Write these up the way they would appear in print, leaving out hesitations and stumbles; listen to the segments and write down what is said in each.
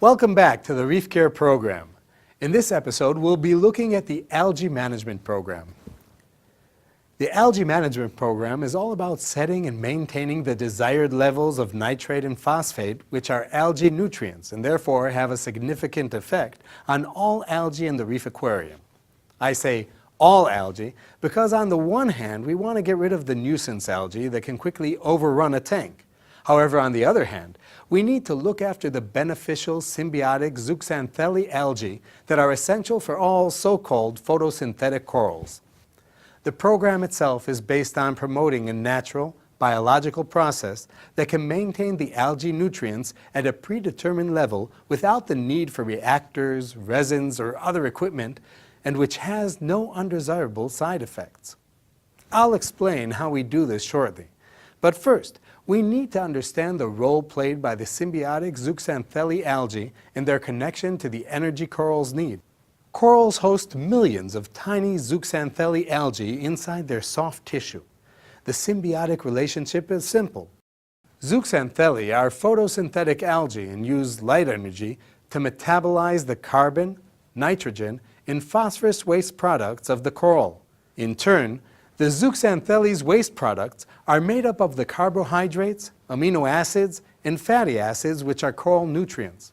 Welcome back to the Reef Care Program. In this episode, we'll be looking at the Algae Management Program. The Algae Management Program is all about setting and maintaining the desired levels of nitrate and phosphate, which are algae nutrients and therefore have a significant effect on all algae in the reef aquarium. I say all algae because on the one hand, we want to get rid of the nuisance algae that can quickly overrun a tank. However, on the other hand, we need to look after the beneficial symbiotic zooxanthellae algae that are essential for all so-called photosynthetic corals. The program itself is based on promoting a natural, biological process that can maintain the algae nutrients at a predetermined level without the need for reactors, resins, or other equipment, and which has no undesirable side effects. I'll explain how we do this shortly. But first, we need to understand the role played by the symbiotic zooxanthellae algae in their connection to the energy corals need. Corals host millions of tiny zooxanthellae algae inside their soft tissue. The symbiotic relationship is simple. Zooxanthellae are photosynthetic algae and use light energy to metabolize the carbon, nitrogen, and phosphorus waste products of the coral. In turn, the zooxanthellae's waste products are made up of the carbohydrates, amino acids, and fatty acids, which are coral nutrients.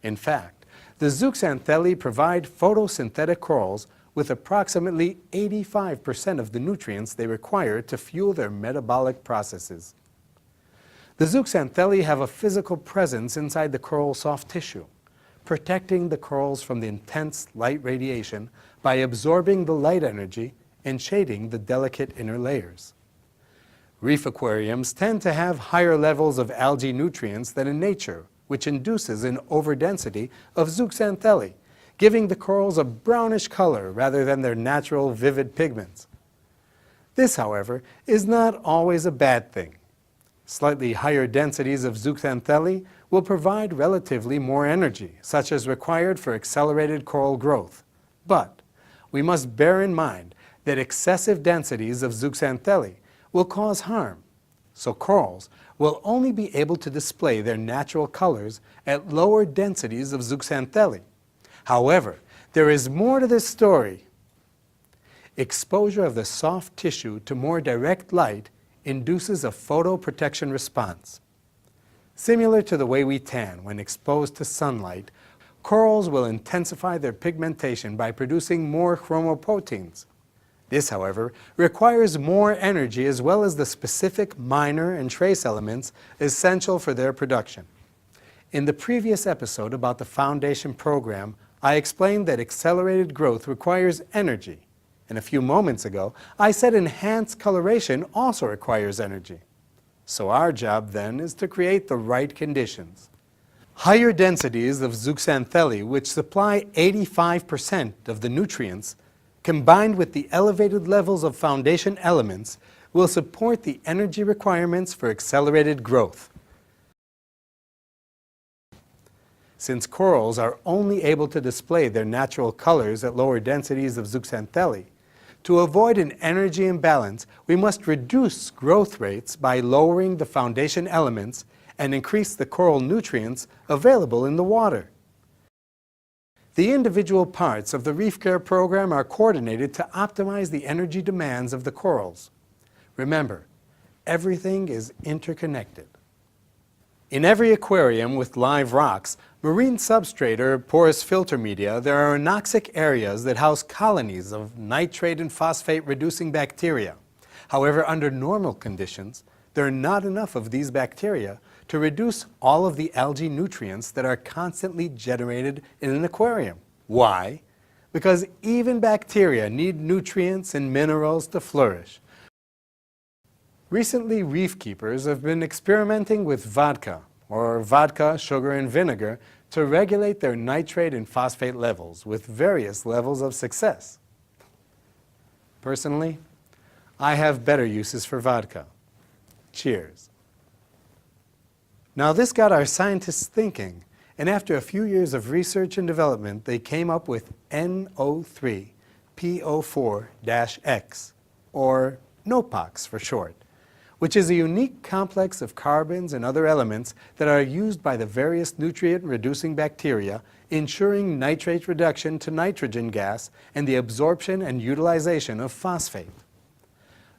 In fact, the zooxanthellae provide photosynthetic corals with approximately 85% of the nutrients they require to fuel their metabolic processes. The zooxanthellae have a physical presence inside the coral soft tissue, protecting the corals from the intense light radiation by absorbing the light energy and shading the delicate inner layers. Reef aquariums tend to have higher levels of algae nutrients than in nature, which induces an overdensity of zooxanthellae, giving the corals a brownish color rather than their natural vivid pigments. This, however, is not always a bad thing. Slightly higher densities of zooxanthellae will provide relatively more energy, such as required for accelerated coral growth. But we must bear in mind that excessive densities of zooxanthellae will cause harm, so corals will only be able to display their natural colors at lower densities of zooxanthellae. However, there is more to this story. Exposure of the soft tissue to more direct light induces a photoprotection response. Similar to the way we tan when exposed to sunlight, corals will intensify their pigmentation by producing more chromoproteins. This, however, requires more energy as well as the specific minor and trace elements essential for their production. In the previous episode about the Foundation Program, I explained that accelerated growth requires energy. And a few moments ago, I said enhanced coloration also requires energy. So our job then is to create the right conditions. Higher densities of zooxanthellae, which supply 85% of the nutrients, combined with the elevated levels of foundation elements, will support the energy requirements for accelerated growth. Since corals are only able to display their natural colors at lower densities of zooxanthellae, to avoid an energy imbalance, we must reduce growth rates by lowering the foundation elements and increase the coral nutrients available in the water. The individual parts of the Reef Care Program are coordinated to optimize the energy demands of the corals. Remember, everything is interconnected. In every aquarium with live rocks, marine substrate or porous filter media, there are anoxic areas that house colonies of nitrate and phosphate reducing bacteria. However, under normal conditions, there are not enough of these bacteria to reduce all of the algae nutrients that are constantly generated in an aquarium. Why? Because even bacteria need nutrients and minerals to flourish. Recently, reef keepers have been experimenting with vodka, or vodka, sugar, and vinegar to regulate their nitrate and phosphate levels with various levels of success. Personally, I have better uses for vodka. Cheers. Now this got our scientists thinking, and after a few years of research and development, they came up with NO3PO4-X, or NOPOX for short, which is a unique complex of carbons and other elements that are used by the various nutrient-reducing bacteria, ensuring nitrate reduction to nitrogen gas and the absorption and utilization of phosphate.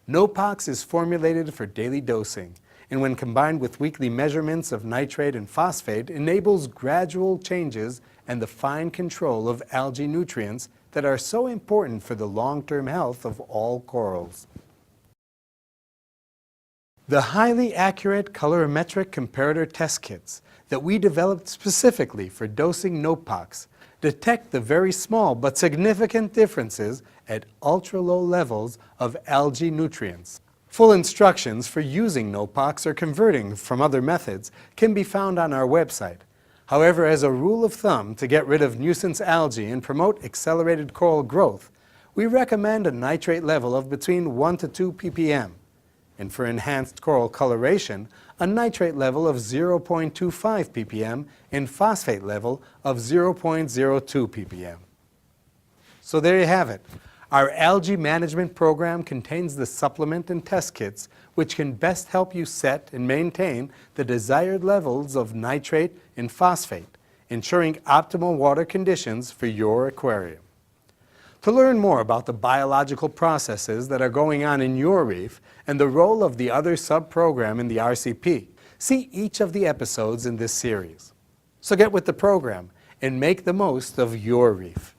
NOPOX is formulated for daily dosing, and when combined with weekly measurements of nitrate and phosphate, enables gradual changes and the fine control of algae nutrients that are so important for the long-term health of all corals. The highly accurate colorimetric comparator test kits that we developed specifically for dosing NOPOX detect the very small but significant differences at ultra-low levels of algae nutrients. Full instructions for using NOPOX or converting from other methods can be found on our website. However, as a rule of thumb, to get rid of nuisance algae and promote accelerated coral growth, we recommend a nitrate level of between 1 to 2 ppm, and for enhanced coral coloration, a nitrate level of 0.25 ppm and phosphate level of 0.02 ppm. So there you have it. Our algae management program contains the supplement and test kits which can best help you set and maintain the desired levels of nitrate and phosphate, ensuring optimal water conditions for your aquarium. To learn more about the biological processes that are going on in your reef and the role of the other sub-program in the RCP, see each of the episodes in this series. So get with the program and make the most of your reef.